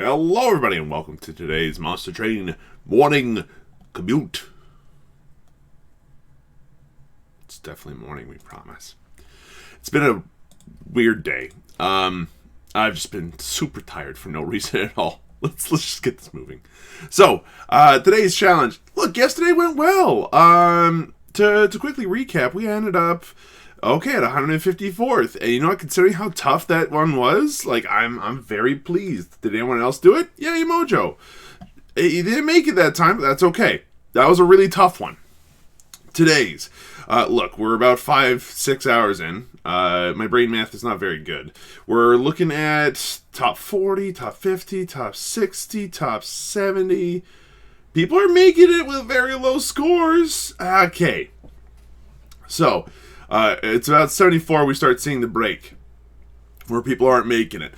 Hello everybody and welcome to today's Monster Train Morning Commute. It's definitely morning, we promise. It's been a weird day. I've just been super tired for no reason at all. Let's just get this moving. So, today's challenge. Look, yesterday went well. To quickly recap, we ended up okay at 154th, and you know what? Considering how tough that one was, like I'm very pleased. Did anyone else do it? Yay, Mojo! You didn't make it that time, but that's okay. That was a really tough one. Today's, look, we're about 5-6 hours in. My brain math is not very good. We're looking at top 40, top 50, top 60, top 70. People are making it with very low scores. Okay, so. It's about 74 we start seeing the break, where people aren't making it.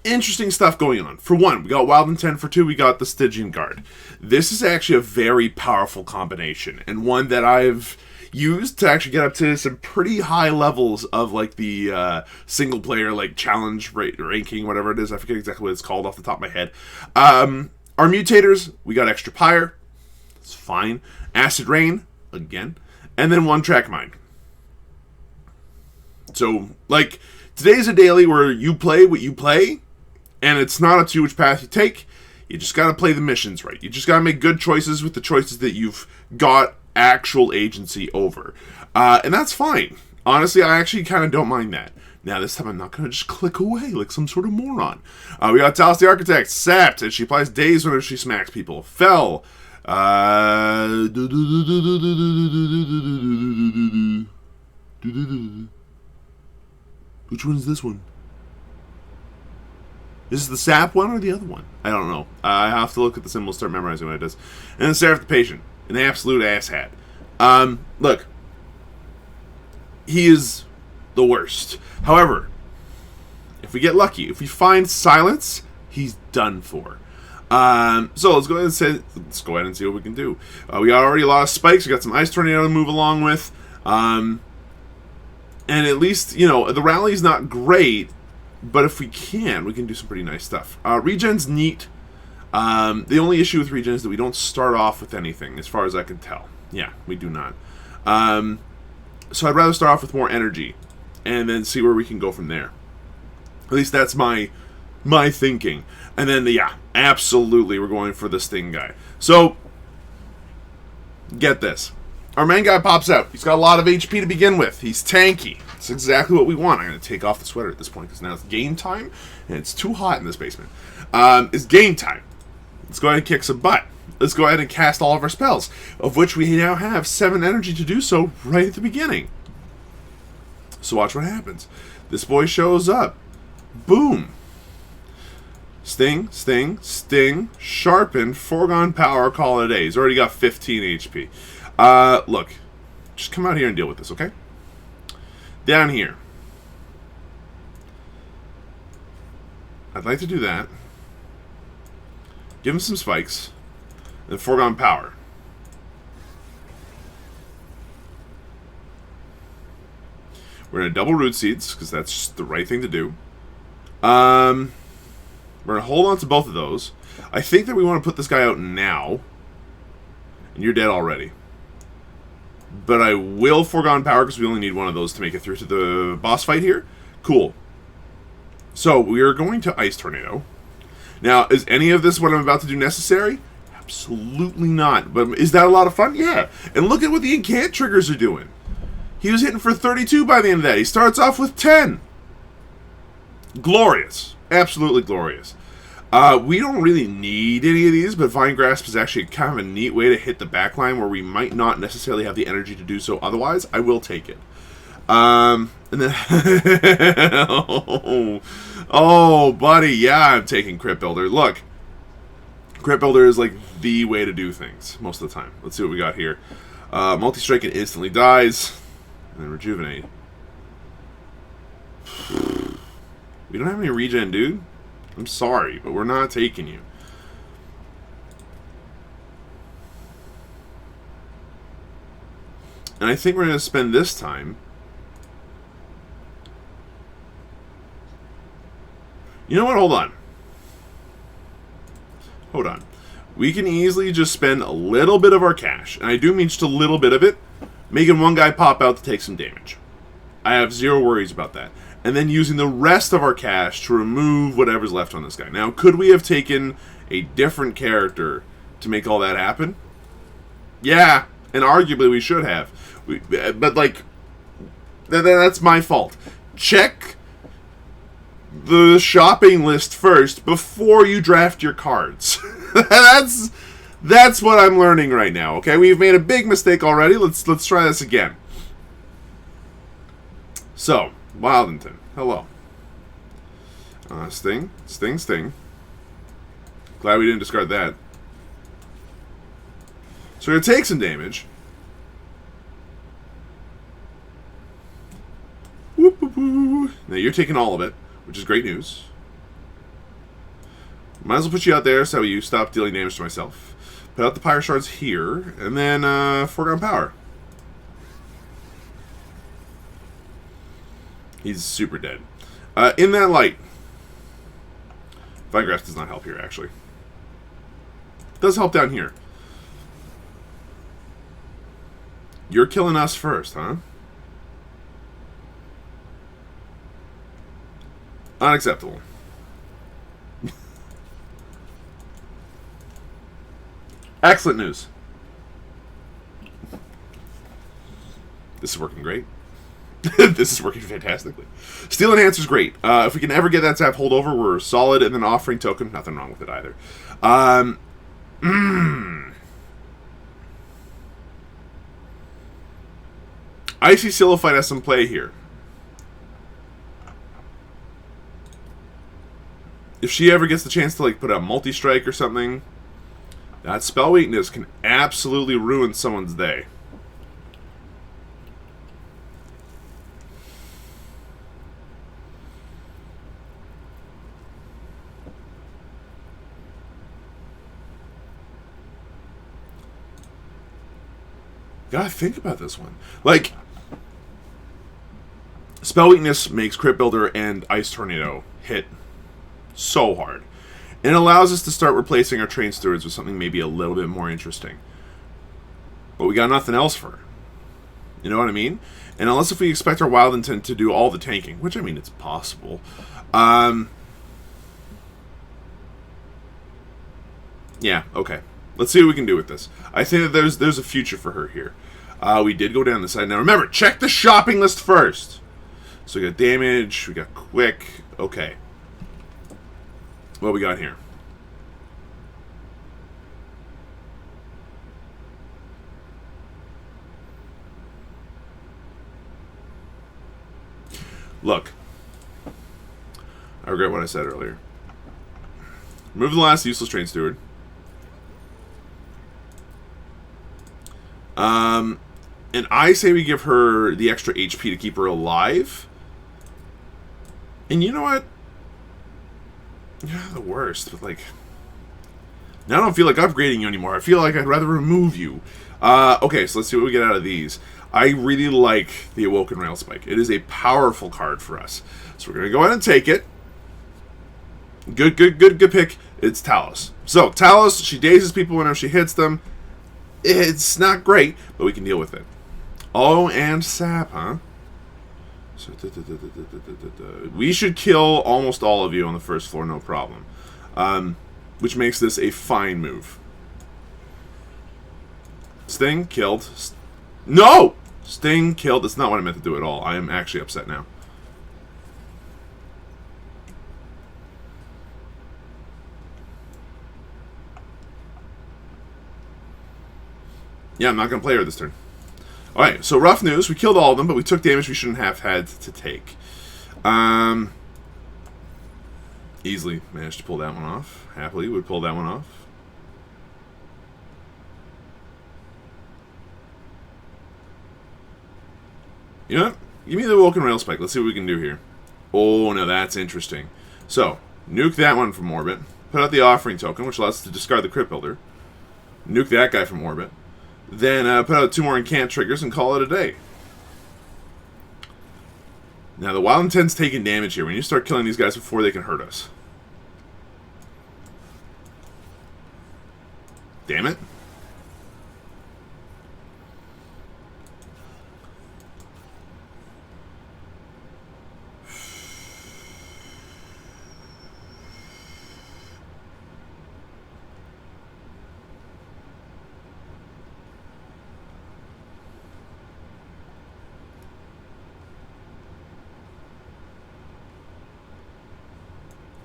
Interesting stuff going on. For one, we got Wild Intent. For two, we got the Stygian Guard. This is actually a very powerful combination, and one that I've used to actually get up to some pretty high levels of like the single player like challenge ranking, whatever it is. I forget exactly what it's called off the top of my head. Our Mutators, we got Extra Pyre. It's fine. Acid Rain, again. And then one track mind. So, like, today's a daily where you play what you play, and it's not up to you which path you take. You just gotta play the missions right. You just gotta make good choices with the choices that you've got actual agency over. And that's fine. Honestly, I actually kind of don't mind that. Now, this time I'm not gonna just click away like some sort of moron. We got Talos the Architect, sapped, and she applies days whenever she smacks people. Fell. Which one is this one? Is this the sap one or the other one? I don't know. I have to look at the symbol, start memorizing what it does. And then Seraph the Patient, an absolute asshat. Look, he is the worst. However, if we get lucky, if we find silence, he's done for. So let's go ahead and see what we can do. We got already a lot of spikes. We got some ice tornado to move along with. And at least, you know, the rally's not great, but if we can do some pretty nice stuff. Regen's neat. The only issue with regen is that we don't start off with anything, as far as I can tell. Yeah, we do not. So I'd rather start off with more energy, and then see where we can go from there. At least that's my thinking. And then, yeah, absolutely, we're going for the Sting guy. So, get this. Our main guy pops out. He's got a lot of HP to begin with. He's tanky. That's exactly what we want. I'm going to take off the sweater at this point, because now it's game time, and it's too hot in this basement. It's game time. Let's go ahead and kick some butt. Let's go ahead and cast all of our spells, of which we now have 7 energy to do so right at the beginning. So watch what happens. This boy shows up. Boom. Sting, sting, sting, sharpen, foregone power, call it a day. He's already got 15 HP. Look, just come out here and deal with this, okay? Down here. I'd like to do that. Give him some spikes. And foregone power. We're going to double root seeds, because that's just the right thing to do. We're going to hold on to both of those. I think that we want to put this guy out now. And you're dead already. But I will foregone power because we only need one of those to make it through to the boss fight here. Cool. So, we are going to Ice Tornado. Now, is any of this what I'm about to do necessary? Absolutely not. But is that a lot of fun? Yeah. And look at what the incant triggers are doing. He was hitting for 32 by the end of that. He starts off with 10. Glorious. Absolutely glorious. We don't really need any of these, but Vine Grasp is actually kind of a neat way to hit the backline where we might not necessarily have the energy to do so otherwise. I will take it. And then... oh, buddy, yeah, I'm taking Crypt Builder. Look, Crypt Builder is like the way to do things most of the time. Let's see what we got here. Multi-strike and instantly dies. And then Rejuvenate. We don't have any regen, dude. I'm sorry, but we're not taking you. And I think we're going to spend this time... You know what? Hold on. Hold on. We can easily just spend a little bit of our cash, and I do mean just a little bit of it, making one guy pop out to take some damage. I have zero worries about that. And then using the rest of our cash to remove whatever's left on this guy. Now, could we have taken a different character to make all that happen? Yeah, and arguably we should have. But, like, that's my fault. Check the shopping list first before you draft your cards. That's what I'm learning right now. Okay, we've made a big mistake already. Let's try this again. So, Wildington, hello. Sting. Glad we didn't discard that. So we're gonna take some damage. Whoop, whoop, whoop. Now you're taking all of it, which is great news. Might as well put you out there so you stop dealing damage to myself. Put out the Pyre Shards here, and then Foregone Power. He's super dead. In that light, Vinegrass does not help here, actually. It does help down here. You're killing us first, huh? Unacceptable. Excellent news. This is working great. This is working fantastically. Steel Enhancer's great. If we can ever get that zap holdover, we're solid. And then Offering Token, nothing wrong with it either. Icy Sillified has some play here. If she ever gets the chance to like put a multi-strike or something, that spell weakness can absolutely ruin someone's day. Gotta think about this one. Like, spell weakness makes Crypt Builder and Ice Tornado hit so hard. And it allows us to start replacing our Train Stewards with something maybe a little bit more interesting. But we got nothing else for her. You know what I mean? And unless if we expect our Wild Intent to do all the tanking, which I mean it's possible. Yeah, okay. Let's see what we can do with this. I think that there's a future for her here. We did go down the side. Now remember, check the shopping list first. So we got damage, we got quick. Okay. What we got here? Look. I regret what I said earlier. Remove the last useless Train Steward. And I say we give her the extra HP to keep her alive. And you know what? You're the worst, but like... Now I don't feel like upgrading you anymore. I feel like I'd rather remove you. Okay, so let's see what we get out of these. I really like the Awoken Railspike. It is a powerful card for us. So we're going to go ahead and take it. Good pick. It's Talos. So, Talos, she dazes people whenever she hits them. It's not great, but we can deal with it. Oh, and sap, huh? So, we should kill almost all of you on the first floor, no problem. Which makes this a fine move. Sting, killed. No! Sting, killed. That's not what I meant to do at all. I am actually upset now. Yeah, I'm not going to play her this turn. Alright, so rough news. We killed all of them, but we took damage we shouldn't have had to take. Easily managed to pull that one off. Happily would pull that one off. You know what? Give me the Awoken Railspike. Let's see what we can do here. Oh, now that's interesting. So, nuke that one from orbit. Put out the Offering Token, which allows us to discard the Crypt Builder. Nuke that guy from orbit. Then put out 2 more Incant triggers and call it a day. Now, the Wild Intent's taking damage here. When you start killing these guys before they can hurt us. Damn it.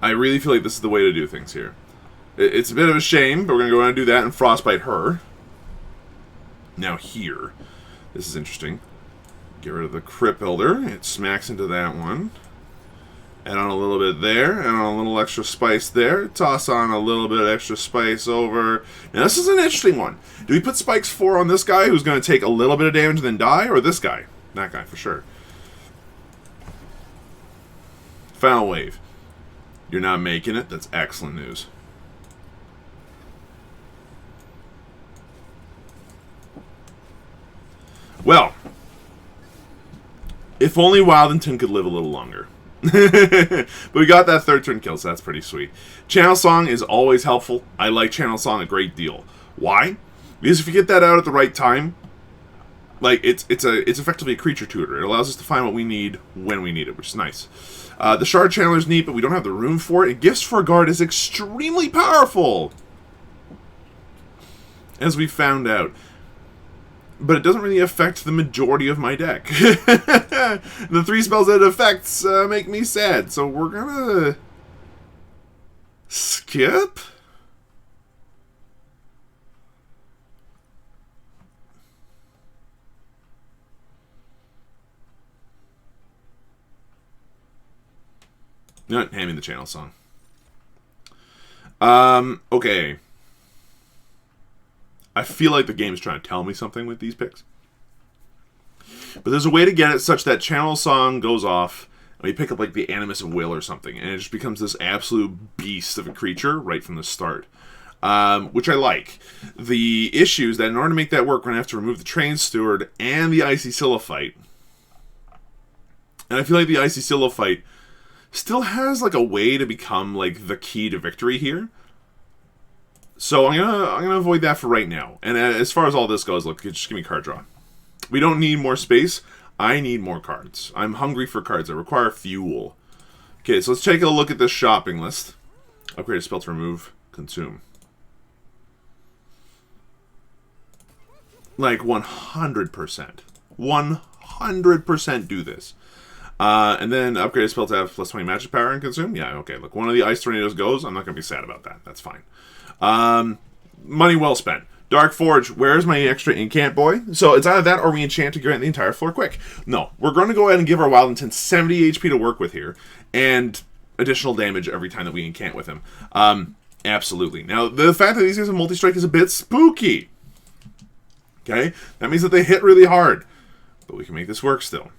I really feel like this is the way to do things here. It's a bit of a shame, but we're going to go ahead and do that and frostbite her. Now here. This is interesting. Get rid of the Crypt Builder. It smacks into that one. Add on a little bit there. Add on a little extra spice there. Toss on a little bit extra spice over. Now this is an interesting one. Do we put spikes 4 on this guy who's going to take a little bit of damage and then die? Or this guy? That guy for sure. Final wave. You're not making it. That's excellent news. Well, if only Wildington could live a little longer. But we got that third turn kill, so that's pretty sweet. Channel Song is always helpful. I like Channel Song a great deal. Why? Because if you get that out at the right time, like it's effectively a creature tutor. It allows us to find what we need when we need it, which is nice. The Shard Channeler is neat, but we don't have the room for it. And Gifts for a Guard is extremely powerful, as we found out. But it doesn't really affect the majority of my deck. The 3 spells that it affects make me sad. So we're gonna skip. No, hand me the Channel Song. Okay. I feel like the game is trying to tell me something with these picks. But there's a way to get it such that Channel Song goes off, and we pick up like the Animus of Will or something, and it just becomes this absolute beast of a creature right from the start. Which I like. The issue is that in order to make that work, we're going to have to remove the Train Steward and the Icy Silophyte. And I feel like the Icy Silophyte still has like a way to become like the key to victory here. So I'm gonna avoid that for right now. And as far as all this goes, look, just give me card draw. We don't need more space. I need more cards. I'm hungry for cards. I require fuel. Okay, so let's take a look at this shopping list. Upgrade a spell to remove, consume. Like 100%. 100% do this. And then upgrade a spell to have plus 20 magic power and consume. Yeah, okay. Look, one of the Ice Tornadoes goes. I'm not going to be sad about that. That's fine. Money well spent. Dark Forge, where's my extra incant boy? So it's either that or we enchant to grant the entire floor quick. No, we're going to go ahead and give our Wildington 70 HP to work with here. And additional damage every time that we incant with him. Absolutely. Now, the fact that these guys have multi-strike is a bit spooky. Okay? That means that they hit really hard. But we can make this work still.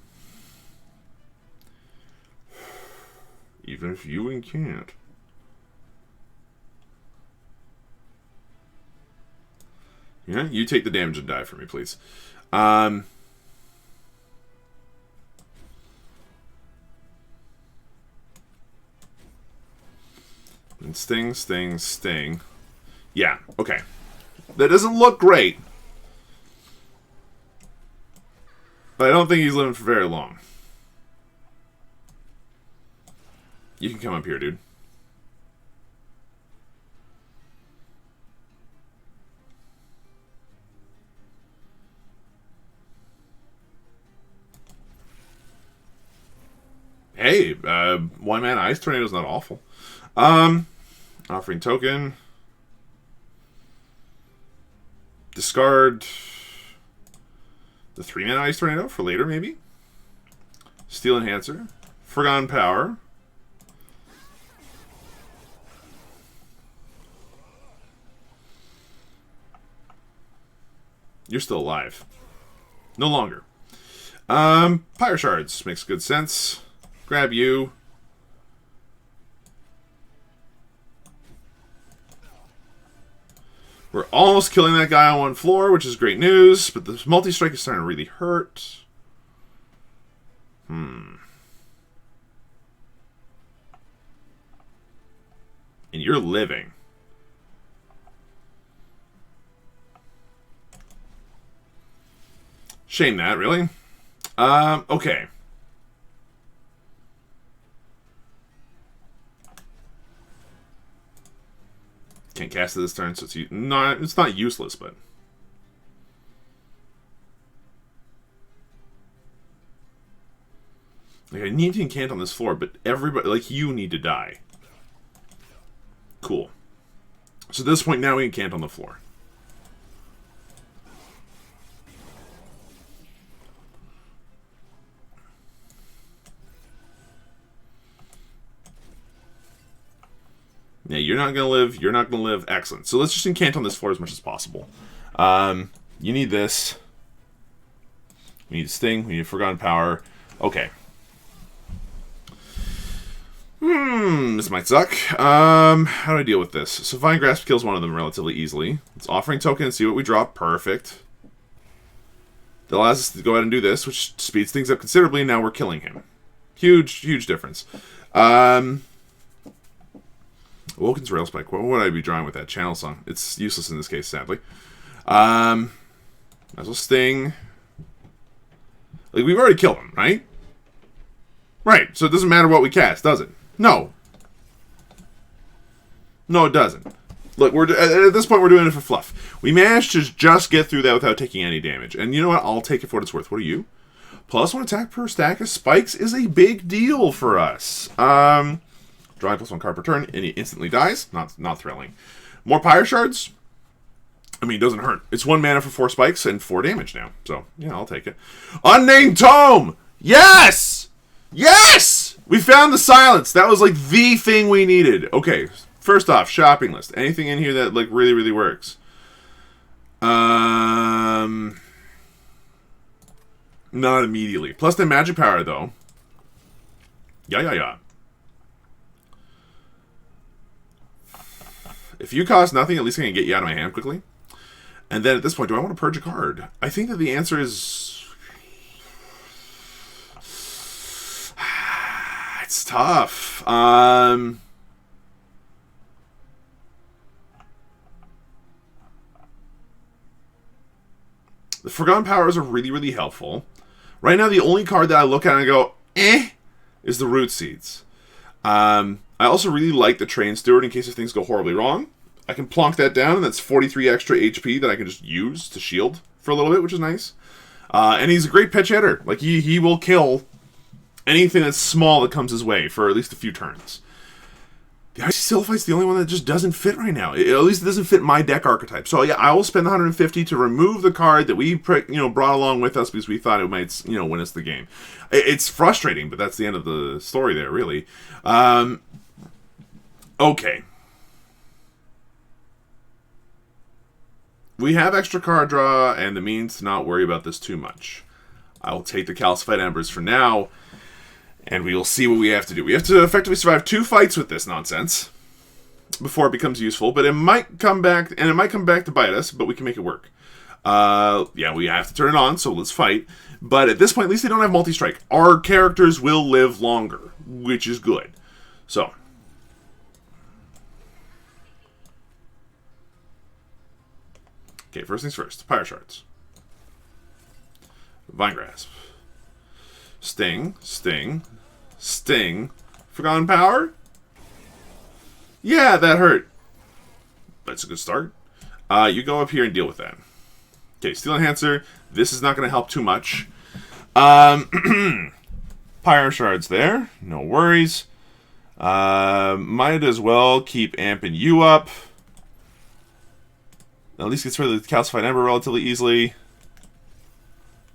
Even if you incant. Yeah, you take the damage and die for me, please. And sting, sting, sting. Yeah, okay. That doesn't look great. But I don't think he's living for very long. You can come up here, dude. Hey, one mana Ice Tornado is not awful. Offering token. Discard the 3 mana Ice Tornado for later, maybe. Steel Enhancer. Forgotten Power. You're still alive. No longer. Pyre Shards makes good sense. Grab you. We're almost killing that guy on one floor, which is great news, but the multi-strike is starting to really hurt. And you're living. Shame that, really. Okay. Can't cast it this turn, so it's not useless, but... Like, I need to incant on this floor, but everybody, like, you need to die. Cool. So at this point, now we incant on the floor. Yeah, you're not going to live. You're not going to live. Excellent. So let's just incant on this floor as much as possible. You need this. We need Sting. We need Forgotten Power. Okay. This might suck. How do I deal with this? So Vine Grasp kills one of them relatively easily. Let's Offering Token and see what we drop. Perfect. That allows us to go ahead and do this, which speeds things up considerably, and now we're killing him. Huge difference. Awoken's Rail Spike. What would I be drawing with that? Channel Song. It's useless in this case, sadly. Might as well Sting. Like, we've already killed him, right? Right, so it doesn't matter what we cast, does it? No. No, it doesn't. Look, at this point, we're doing it for fluff. We managed to just get through that without taking any damage. And you know what? I'll take it for what it's worth. What are you? +1 attack per stack of spikes is a big deal for us. Drawing +1 card per turn, and he instantly dies. Not thrilling. More Pyre Shards? I mean, it doesn't hurt. It's 1 mana for 4 spikes and 4 damage now. So, yeah, I'll take it. Unnamed Tome! Yes! Yes! We found the silence. That was, like, the thing we needed. Okay, first off, shopping list. Anything in here that, like, really works? Not immediately. Plus the magic power, though. Yeah. If you cost nothing, at least I can get you out of my hand quickly. And then at this point, do I want to purge a card? I think that the answer is... It's tough. The Forgotten Powers are really helpful. Right now, the only card that I look at and go, is the Root Seeds. I also really like the Train Steward in case if things go horribly wrong. I can plonk that down, and that's 43 extra HP that I can just use to shield for a little bit, which is nice. And he's a great pitch hitter. Like, he will kill anything that's small that comes his way for at least a few turns. The Icy Silphite's the only one that just doesn't fit right now. At least it doesn't fit my deck archetype. So yeah, I will spend the 150 to remove the card that we brought along with us because we thought it might win us the game. It's frustrating, but that's the end of the story there, really. Okay. We have extra card draw and the means to not worry about this too much. I will take the Calcified Embers for now. And we will see what we have to do. We have to effectively survive 2 fights with this nonsense before it becomes useful. But it might come back, and it might come back to bite us, but we can make it work. Yeah, we have to turn it on, so let's fight. But at this point, at least they don't have multi-strike. Our characters will live longer, which is good. So. Okay, first things first. Pyre Shards. Vine Grasp. Sting. Forgotten Power? Yeah, that hurt. That's a good start. You go up here and deal with that. Okay, Steel Enhancer. This is not going to help too much. Pyre Shards there. No worries. Might as well keep amping you up. At least gets rid of the Calcified Ember relatively easily.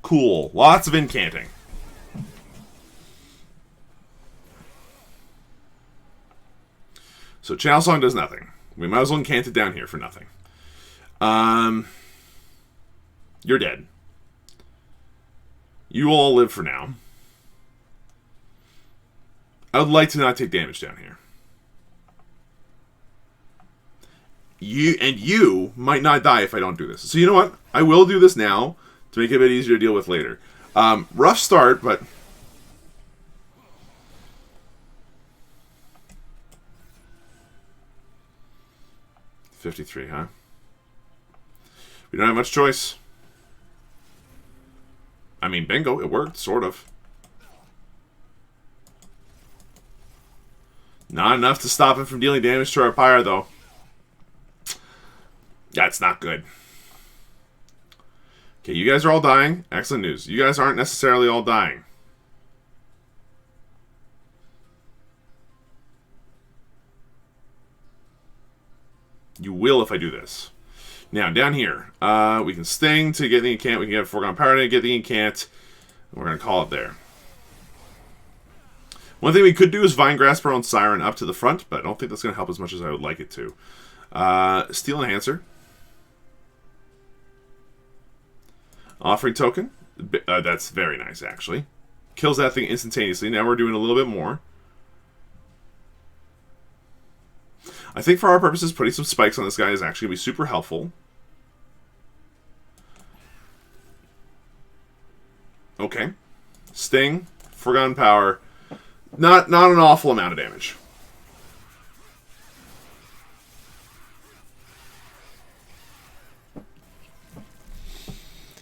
Cool. Lots of incanting. So Channel Song does nothing. We might as well incant it down here for nothing. You're dead. You all live for now. I would like to not take damage down here. You might not die if I don't do this. So you know what? I will do this now to make it a bit easier to deal with later. Rough start, but... $53, huh? We don't have much choice. I mean, bingo, it worked, sort of. Not enough to stop him from dealing damage to our pyre, though. That's not good. Okay, you guys are all dying. Excellent news. You guys aren't necessarily all dying. You will if I do this. Now, down here, we can sting to get the incant. We can get foregone power to get the incant. We're going to call it there. One thing we could do is vine grasp our own siren up to the front, but I don't think that's going to help as much as I would like it to. Steel enhancer. Offering token. That's very nice, actually. Kills that thing instantaneously. Now we're doing a little bit more. I think for our purposes, putting some spikes on this guy is actually going to be super helpful. Okay. Sting. Foregone power. Not an awful amount of damage.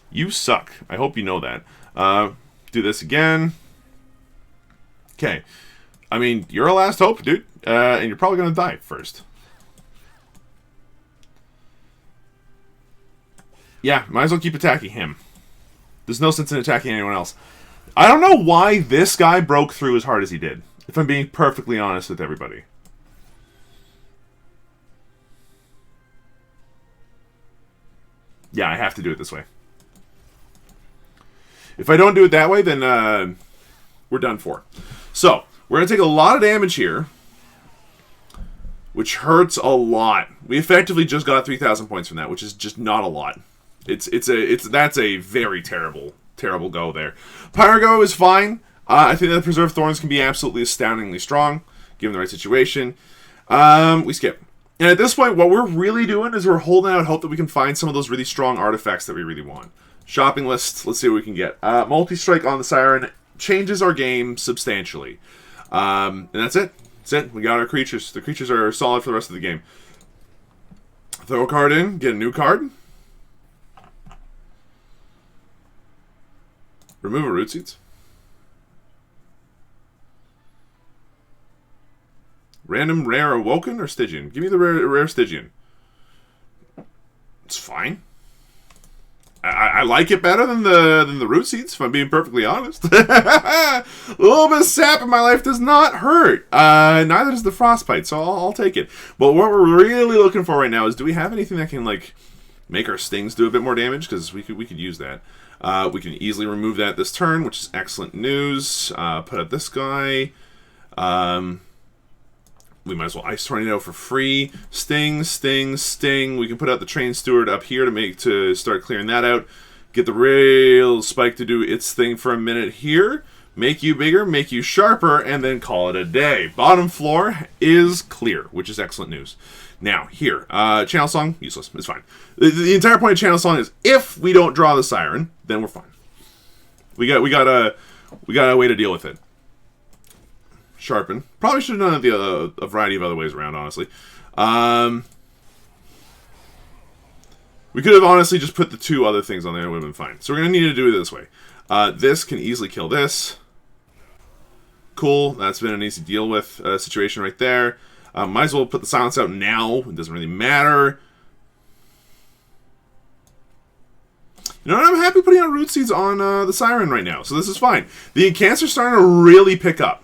You suck. I hope you know that. Do this again. Okay. I mean, you're our last hope, dude. And you're probably going to die first. Yeah, might as well keep attacking him. There's no sense in attacking anyone else. I don't know why this guy broke through as hard as he did, if I'm being perfectly honest with everybody. Yeah, I have to do it this way. If I don't do it that way, then we're done for. So, we're going to take a lot of damage here, which hurts a lot. We effectively just got 3,000 points from that, which is just not a lot. That's a very terrible go there. Pyro is fine. I think that Preserved Thorns can be absolutely astoundingly strong, given the right situation. We skip. And at this point, what we're really doing is we're holding out hope that we can find some of those really strong artifacts that we really want. Shopping list, let's see what we can get. Multi-strike on the Siren changes our game substantially. And that's it. That's it. We got our creatures. The creatures are solid for the rest of the game. Throw a card in, get a new card. Remove a root seeds. Random rare Awoken or Stygian? Give me the rare Stygian. It's fine. I like it better than the root seeds, if I'm being perfectly honest. A little bit of sap in my life does not hurt. Neither does the frostbite, so I'll take it. But what we're really looking for right now is, do we have anything that can like make our stings do a bit more damage? Because we could use that. We can easily remove that this turn, which is excellent news. Put out this guy. We might as well Ice Tornado for free. Sting, sting, sting. We can put out the Train Steward up here to start clearing that out. Get the rail spike to do its thing for a minute here. Make you bigger, make you sharper, and then call it a day. Bottom floor is clear, which is excellent news. Now, here. Channel Song, useless. It's fine. The entire point of Channel Song is if we don't draw the Siren, then we're fine. We got a way to deal with it. Sharpen. Probably should have done it a variety of other ways around, honestly. We could have honestly just put the two other things on there and it would have been fine. So we're going to need to do it this way. This can easily kill this. Cool. That's been an easy deal with situation right there. Might as well put the silence out now. It doesn't really matter. You know what? I'm happy putting out root seeds on the Siren right now. So this is fine. The incants are starting to really pick up.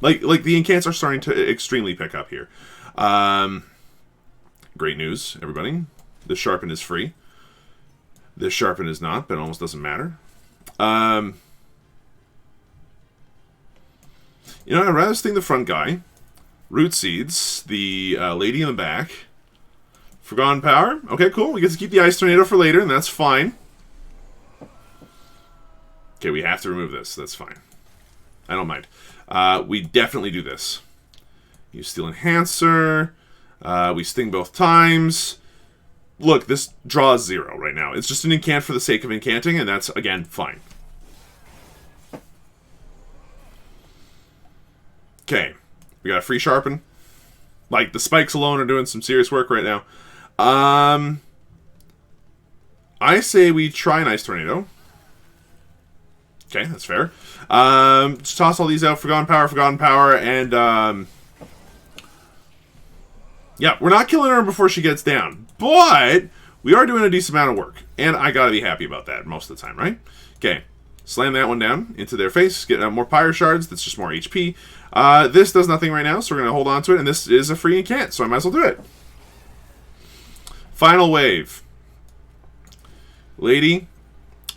Like the incants are starting to extremely pick up here. Great news, everybody. The Sharpen is free. The Sharpen is not, but it almost doesn't matter. You know, I'd rather sting the front guy. Root seeds. The lady in the back. Forgotten power. Okay, cool. We get to keep the Ice Tornado for later, and that's fine. Okay, we have to remove this. That's fine. I don't mind. We definitely do this. Use Steel Enhancer. We sting both times. Look, this draws 0 right now. It's just an incant for the sake of incanting, and that's, again, fine. Okay. We got a free Sharpen. Like, the spikes alone are doing some serious work right now. I say we try an Ice Tornado. Okay, that's fair. Just toss all these out. Forgotten Power, and yeah, we're not killing her before she gets down, but we are doing a decent amount of work, and I gotta be happy about that most of the time, right? Okay, slam that one down into their face, get more Pyre Shards, that's just more HP. This does nothing right now, so we're gonna hold on to it, and this is a free incant, so I might as well do it. Final wave. Lady,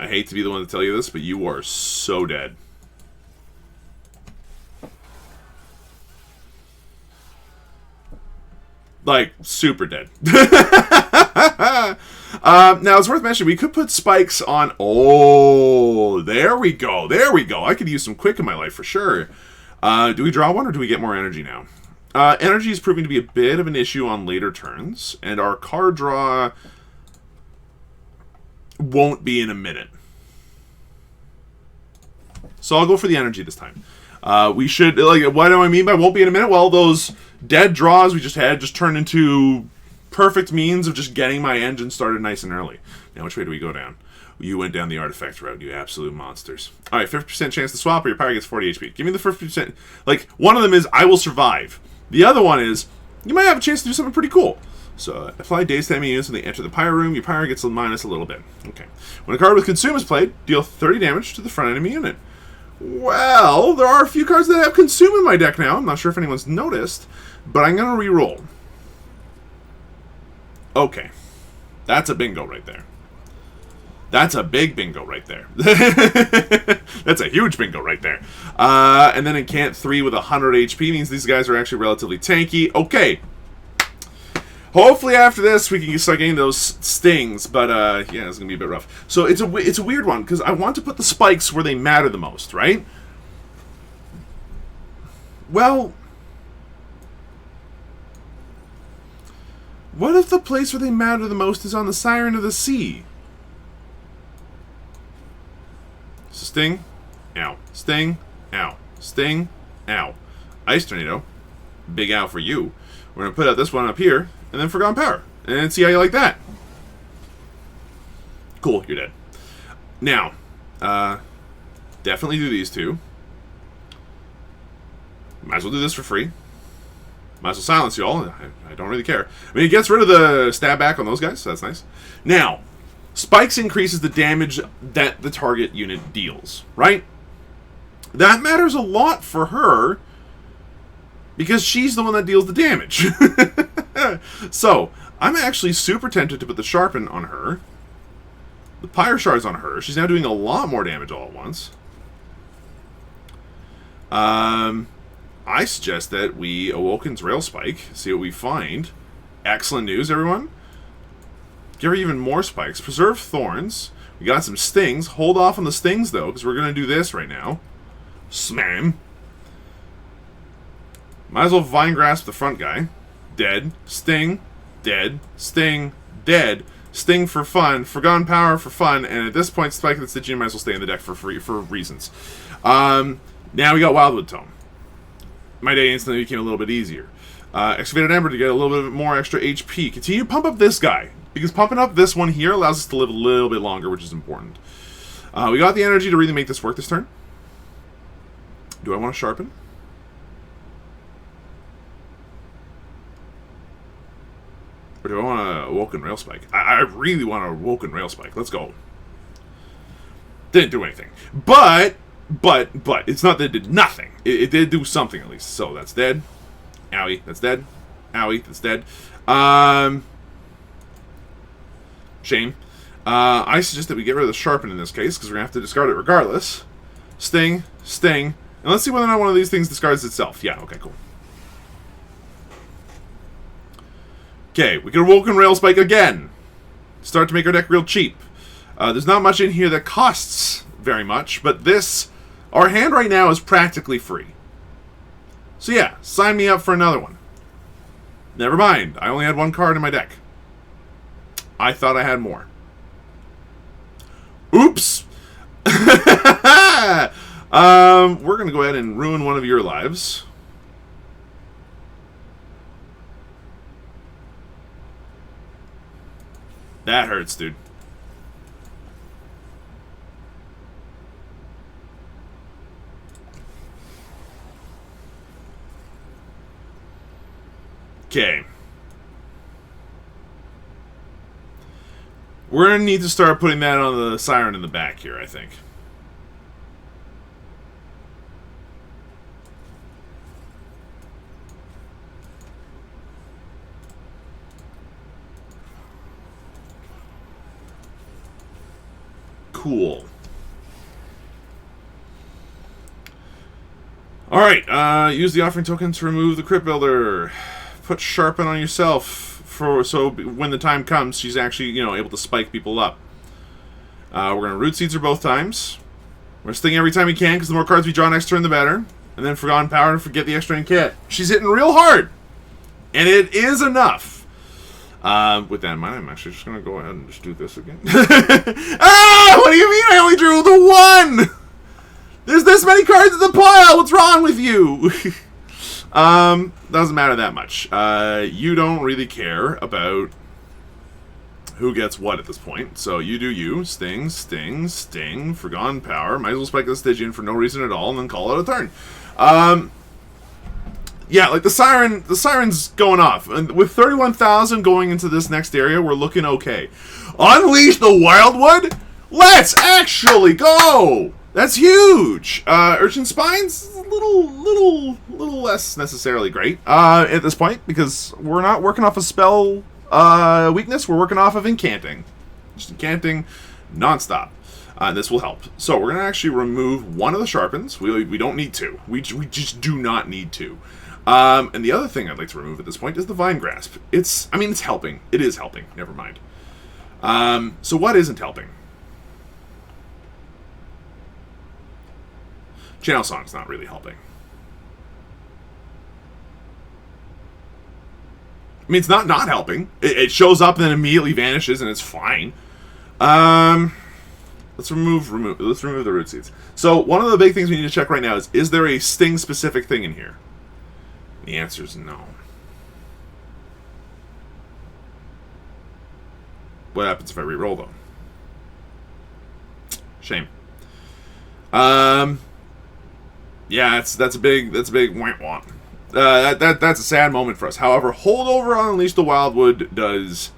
I hate to be the one to tell you this, but you are so dead. Like, super dead. Now, it's worth mentioning, we could put spikes on... Oh, there we go. There we go. I could use some quick in my life for sure. Do we draw one, or do we get more energy now? Energy is proving to be a bit of an issue on later turns, and our card draw won't be in a minute. So I'll go for the energy this time. We should, like, what do I mean by won't be in a minute? Well, those dead draws we just had just turned into perfect means of just getting my engine started nice and early. Now, which way do we go down? You went down the artifact route, you absolute monsters. Alright, 50% chance to swap, or your Pyre gets 40 HP. Give me the 50%. Like, one of them is, I will survive. The other one is, you might have a chance to do something pretty cool. So, apply daze to enemy units when they enter the Pyre room. Your Pyre gets minus a little bit. Okay. When a card with Consume is played, deal 30 damage to the front enemy unit. Well, there are a few cards that have Consume in my deck now. I'm not sure if anyone's noticed, but I'm going to re-roll. Okay. That's a bingo right there. That's a big bingo right there. That's a huge bingo right there. And then Incant 3 with 100 HP means these guys are actually relatively tanky. Okay. Hopefully after this we can start getting those stings, but yeah, it's going to be a bit rough. So it's a weird one, because I want to put the spikes where they matter the most, right? Well, what if the place where they matter the most is on the Siren of the Sea? Sting, ow. Sting, ow. Sting, ow. Ice Tornado, big ow for you. We're going to put out this one up here, and then Forgotten Power, and see how you like that. Cool, you're dead. Now, definitely do these two. Might as well do this for free. Might as well silence you all. I don't really care. I mean, it gets rid of the stab back on those guys, so that's nice. Now, spikes increases the damage that the target unit deals, right? That matters a lot for her, because she's the one that deals the damage. So, I'm actually super tempted to put the Sharpen on her. The Pyre Shards on her. She's now doing a lot more damage all at once. I suggest that we Awoken's Rail Spike, see what we find. Excellent news, everyone. Give her even more spikes. Preserve Thorns. We got some stings. Hold off on the stings, though, because we're going to do this right now. Slam. Might as well Vine Grasp the front guy. Dead. Sting. Dead. Sting. Dead. Sting for fun. Forgotten Power for fun. And at this point, Spike and Stygian might as well stay in the deck for reasons. Now we got Wildwood Tome. My day instantly became a little bit easier. Excavated Ember to get a little bit more extra HP. Continue to pump up this guy, because pumping up this one here allows us to live a little bit longer, which is important. We got the energy to really make this work this turn. Do I want to Sharpen? Or do I want to Awoken Rail Spike? I really want to Awoken Rail Spike. Let's go. Didn't do anything. But, it's not that it did nothing. It did do something at least. So, that's dead. Owie, that's dead. Owie, that's dead. Shame. I suggest that we get rid of the Sharpen in this case, because we're going to have to discard it regardless. Sting, Sting. And let's see whether or not one of these things discards itself. Yeah, okay, cool. Okay, we can Awoken Rail Spike again. Start to make our deck real cheap. There's not much in here that costs very much, but this, our hand right now is practically free. So yeah, sign me up for another one. Never mind, I only had one card in my deck. I thought I had more. Oops! We're going to go ahead and ruin one of your lives. That hurts, dude. Okay. We're going to need to start putting that on the siren in the back here, I think. Cool. Alright, use the offering token to remove the crypt builder. Put Sharpen on yourself so when the time comes, she's actually, you know, able to spike people up. We're going to Root Seeds her both times. We're going to Sting every time we can, because the more cards we draw next turn, the better. And then Forgotten Power to forget the extra in kit. She's hitting real hard! And it is enough! With that in mind, I'm actually just going to go ahead and just do this again. Ah! What do you mean I only drew the one?! There's this many cards in the pile! What's wrong with you? Doesn't matter that much. You don't really care about who gets what at this point. So you do you. Sting, Sting, Sting, Forgotten Power. Might as well spike the Stygian for no reason at all and then call it a turn. Yeah, like the siren's going off. And with 31,000 going into this next area, we're looking okay. Unleash the Wildwood? Let's actually go! That's huge! Urchin Spines, a little less necessarily great at this point, because we're not working off a spell weakness, we're working off of incanting. Just incanting non-stop. This will help. So we're going to actually remove one of the Sharpens. We don't need to. We just do not need to. And the other thing I'd like to remove at this point is the Vine Grasp. It's helping. It is helping. Never mind. So what isn't helping? Channel Song's not really helping. I mean, it's not helping. It shows up and then immediately vanishes, and it's fine. Let's remove the Root Seeds. So one of the big things we need to check right now is there a Sting specific thing in here? The answer is no. What happens if I re-roll though? Shame. Yeah, that's a big womp womp. That's a sad moment for us. However, Holdover on Unleash the Wildwood does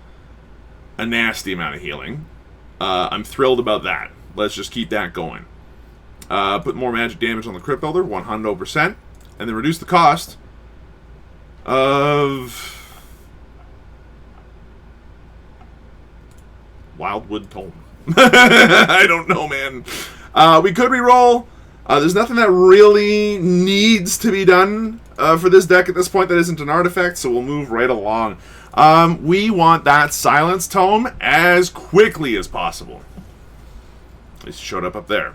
a nasty amount of healing. I'm thrilled about that. Let's just keep that going. Put more magic damage on the Crypt Builder, 100%, and then reduce the cost of Wildwood Tome. I don't know, man. We could re-roll. There's nothing that really needs to be done for this deck at this point that isn't an artifact, so we'll move right along. We want that Silence Tome as quickly as possible. At least it showed up there.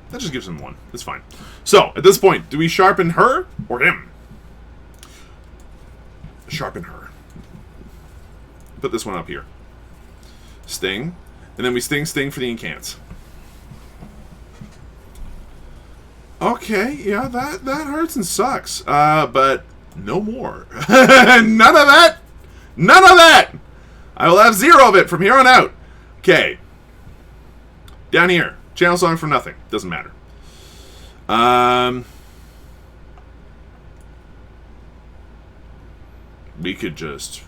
That just gives him one. It's fine. So, at this point, do we sharpen her or him? Sharpen her. Put this one up here. Sting. And then we sting for the incants. Okay, yeah, that hurts and sucks. But no more. None of that! None of that! I will have 0 of it from here on out. Okay. Down here. Channel Song for nothing. Doesn't matter. We could just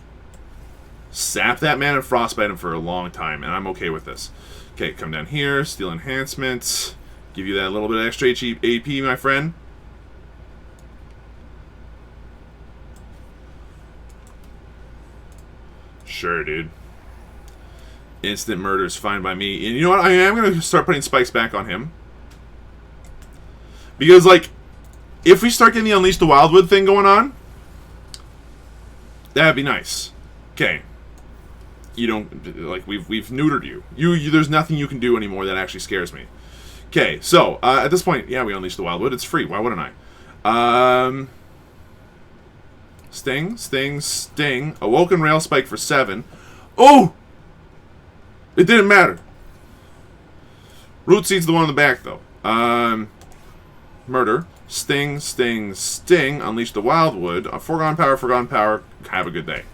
sap that man and frostbite him for a long time, and I'm okay with this. Okay, come down here, steal enhancements, give you that little bit of extra AP, my friend. Sure, dude. Instant murder is fine by me. And you know what? I am going to start putting spikes back on him. Because, like, if we start getting the Unleash the Wildwood thing going on, that'd be nice. Okay. You don't, like, we've neutered you. There's nothing you can do anymore that actually scares me. Okay, so, at this point, yeah, we Unleash the Wildwood. It's free. Why wouldn't I? Sting, Sting, Sting. Awoken Rail Spike for 7. Oh! It didn't matter. Root Seed's the one in the back, though. Murder. Sting, Sting, Sting. Unleash the Wildwood. Forgotten Power. Have a good day.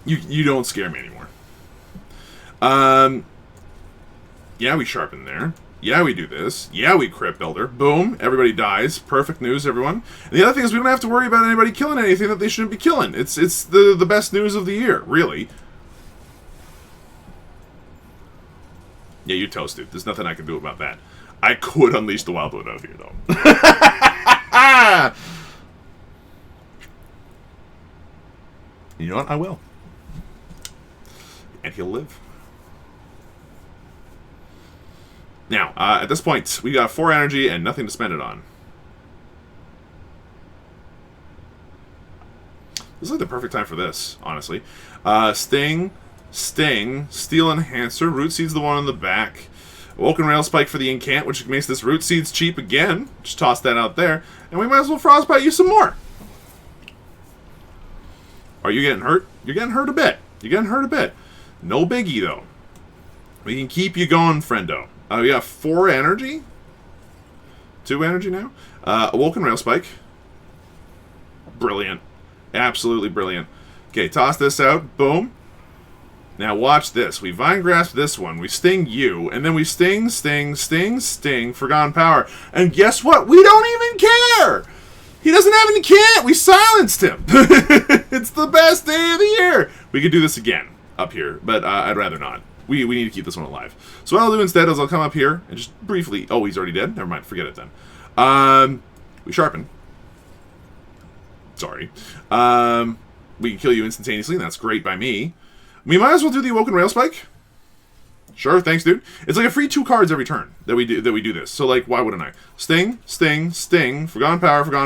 You don't scare me anymore. Yeah, we sharpen there. Yeah, we do this. Yeah, we crit builder. Boom. Everybody dies. Perfect news, everyone. And the other thing is we don't have to worry about anybody killing anything that they shouldn't be killing. It's the best news of the year, really. Yeah, you toast, dude. There's nothing I can do about that. I could unleash the Wild Blood out of here, though. You know what? I will. And he'll live. Now, at this point, we got 4 energy and nothing to spend it on. This is like the perfect time for this, honestly. Sting, Steel Enhancer, Root Seed's the one on the back. Awoken Rail Spike for the Incant, which makes this Root Seeds cheap again. Just toss that out there. And we might as well Frostbite you some more. Are you getting hurt? You're getting hurt a bit. You're getting hurt a bit. No biggie, though. We can keep you going, friendo. We got 4 energy. 2 energy now. Awoken Rail Spike. Brilliant. Absolutely brilliant. Okay, toss this out. Boom. Now watch this. We Vine Grasp this one. We Sting you. And then we Sting, Forgotten Power. And guess what? We don't even care! He doesn't have any cant! We silenced him! It's the best day of the year! We could do this again up here, but I'd rather not. We need to keep this one alive. So what I'll do instead is I'll come up here and just briefly... Oh, he's already dead? Never mind. Forget it then. We sharpen. Sorry. We can kill you instantaneously, and that's great by me. We might as well do the Awoken Rail Spike. Sure, thanks, dude. It's like a free 2 cards every turn that we do this. So, like, why wouldn't I? Sting, Forgotten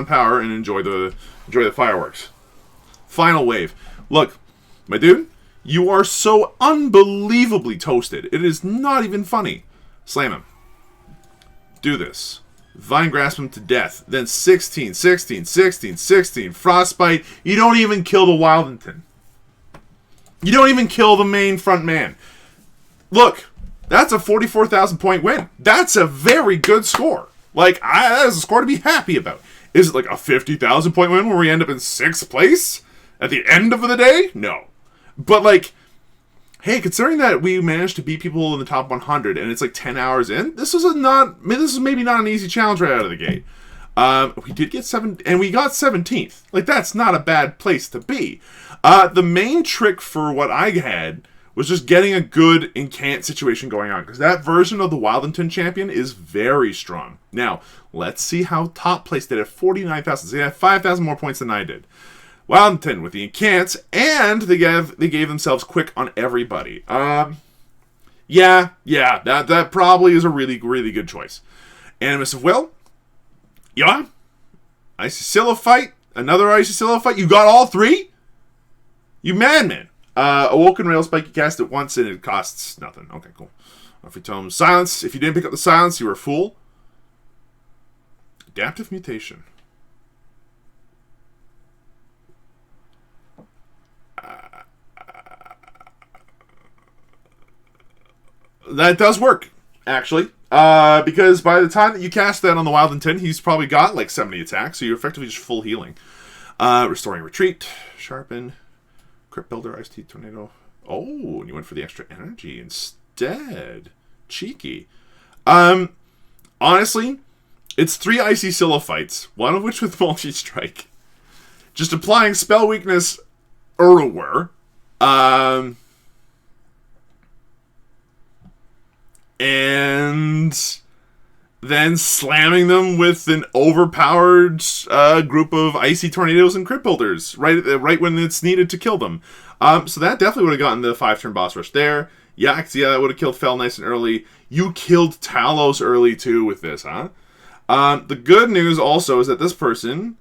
Power, and enjoy the fireworks. Final wave. Look, my dude, you are so unbelievably toasted. It is not even funny. Slam him. Do this. Vine Grasp him to death. Then 16. Frostbite. You don't even kill the Wildington. You don't even kill the main front man. Look, that's a 44,000 point win. That's a very good score. Like, that is a score to be happy about. Is it like a 50,000 point win where we end up in 6th place at the end of the day? No. But like, hey, considering that we managed to beat people in the top 100 and it's like 10 hours in, this is maybe not an easy challenge right out of the gate. We did get 7, and we got 17th. Like, that's not a bad place to be. The main trick for what I had was just getting a good incant situation going on, because that version of the Wildington champion is very strong. Now, let's see how top place did at 49,000. So they had 5,000 more points than I did. Wildington with the incants, and they gave themselves quick on everybody. Yeah, that probably is a really, really good choice. Animus of Will. Yeah. Icy Silophyte. Another Icy Silophyte. You got all 3? You madman. Awoken Rail Spike, you cast it once and it costs nothing. Okay, cool. Free Tome. Silence. If you didn't pick up the silence, you were a fool. Adaptive Mutation. That does work, actually. Because by the time that you cast that on the Wildington, he's probably got like 70 attacks, so you're effectively just full healing. Restoring Retreat. Sharpen. Crypt Builder, Ice Tea, Tornado. Oh, and you went for the extra energy instead. Cheeky. Honestly, it's 3 Icy Silophytes, one of which with Multi-Strike. Just applying Spell Weakness everywhere. And then slamming them with an overpowered group of Icy Tornadoes and Crypt Builders right when it's needed to kill them. So that definitely would have gotten the 5-turn boss rush there. Yeah, that would have killed Fel nice and early. You killed Talos early too with this, huh? The good news also is that this person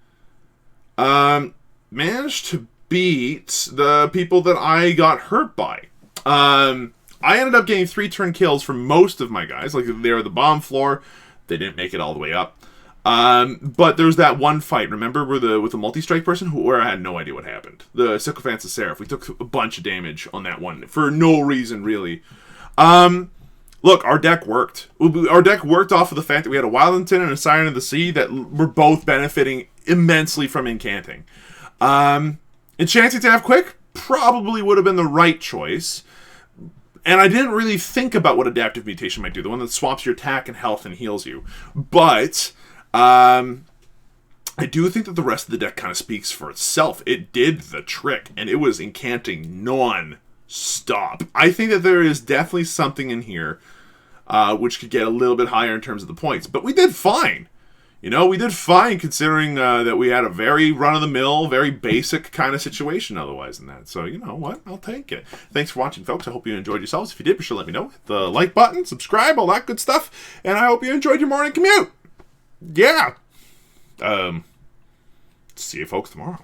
managed to beat the people that I got hurt by. I ended up getting 3-turn kills for most of my guys. Like, they were the bomb floor. They didn't make it all the way up. But there's that one fight, remember, with the multi-strike person where I had no idea what happened. The Sycophants of Seraph. We took a bunch of damage on that one for no reason, really. Look, our deck worked. Our deck worked off of the fact that we had a Wildington and a Siren of the Sea that were both benefiting immensely from incanting. Enchanting to have quick probably would have been the right choice. And I didn't really think about what adaptive mutation might do, the one that swaps your attack and health and heals you. But I do think that the rest of the deck kind of speaks for itself. It did the trick, and it was incanting non-stop. I think that there is definitely something in here which could get a little bit higher in terms of the points. But we did fine. We did fine considering that we had a very run-of-the-mill, very basic kind of situation otherwise than that. So, you know what? I'll take it. Thanks for watching, folks. I hope you enjoyed yourselves. If you did, be sure to let me know. Hit the like button, subscribe, all that good stuff. And I hope you enjoyed your morning commute. Yeah. See you folks tomorrow.